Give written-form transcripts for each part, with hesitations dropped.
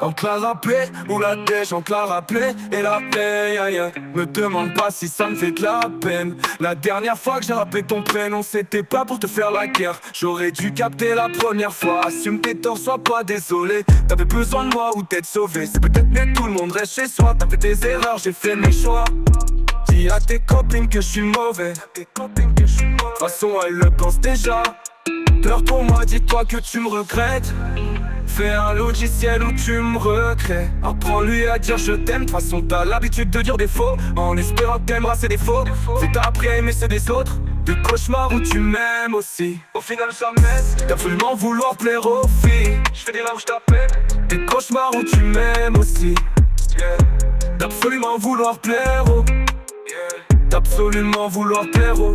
On te l'a rappelé, ou la dèche, on te l'a rappelé. Et la paix, aïe, aïe. Me demande pas si ça me fait de la peine. La dernière fois que j'ai rappelé ton prénom, c'était pas pour te faire la guerre. J'aurais dû capter la première fois. Assume tes torts, sois pas désolé. T'avais besoin de moi ou d'être sauvé. C'est peut-être mieux que tout le monde reste chez soi. T'as fait tes erreurs, j'ai fait mes choix. Dis à tes copines que je suis mauvais. De toute façon, elles le pensent déjà. Pleure pour moi, dis-toi que tu me regrettes. Fais un logiciel où tu me recrées. Apprends-lui à dire je t'aime. De toute façon t'as l'habitude de dire des faux, en espérant que t'aimeras ses défauts. C'est t'as appris à aimer ceux des autres. Des cauchemars où tu m'aimes aussi. Au final ça m'aide d'absolument vouloir plaire aux filles. Je fais des rêves où je t'appelle. Des cauchemars où tu m'aimes aussi, yeah. D'absolument vouloir plaire aux, yeah. D'absolument vouloir plaire aux.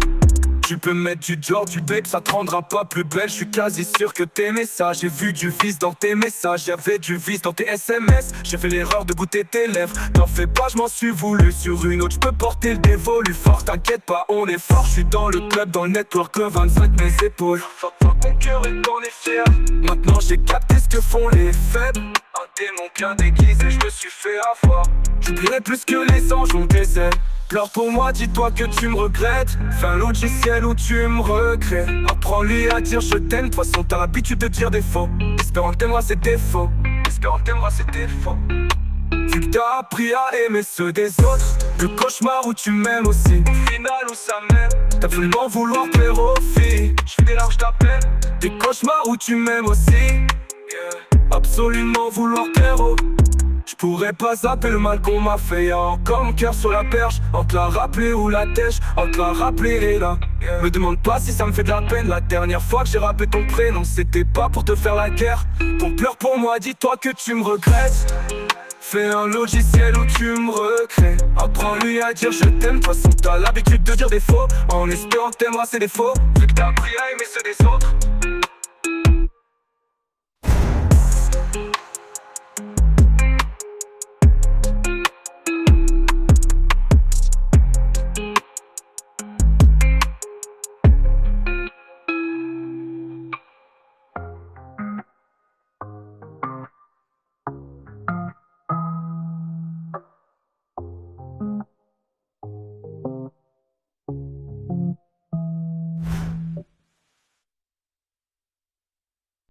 Tu peux mettre du genre, du bec, ça te rendra pas plus belle. Je suis quasi sûr que t'aimais ça. J'ai vu du vice dans tes messages, y'avait du vice dans tes SMS. J'ai fait l'erreur de goûter tes lèvres. T'en fais pas, je m'en suis voulu. Sur une autre, je peux porter le dévolu fort. T'inquiète pas, on est fort. Je suis dans le club, dans le network, le 25 mes épaules. Mon cœur est en est fier. Maintenant j'ai capté ce que font les faibles. Un démon bien déguisé, je me suis fait avoir. J'oublierai plus que les anges ont des ailes. Pleure pour moi, dis-toi que tu me regrettes. Fais un logiciel où tu me recrées. Apprends-lui à dire je t'aime. De toute façon t'as l'habitude de dire des faux. Espérant que t'aimeras ses défauts. Espérant que t'aimeras ses défauts. Vu que t'as appris à aimer ceux des autres. Le cauchemar où tu m'aimes aussi. Au final où ça m'aime. T'as absolument vouloir plaire aux filles. J'fais des larges t'appelles. Des cauchemars où tu m'aimes aussi, yeah. Absolument vouloir plaire aux. J'pourrais pas zapper le mal qu'on m'a fait. Y'a encore mon cœur sur la perche. On te l'a rappelé ou la dèche, on te l'a rappelé et là, yeah. Me demande pas si ça me fait de la peine. La dernière fois que j'ai rappelé ton prénom, c'était pas pour te faire la guerre. Ton pleure pour moi, dis-toi que tu me regrettes. Fais un logiciel où tu me recrées. Apprends-lui à dire je t'aime. De toute façon t'as l'habitude de dire des faux, en espérant que t'aimeras ses défauts. Vu que t'as appris à aimer ceux des autres.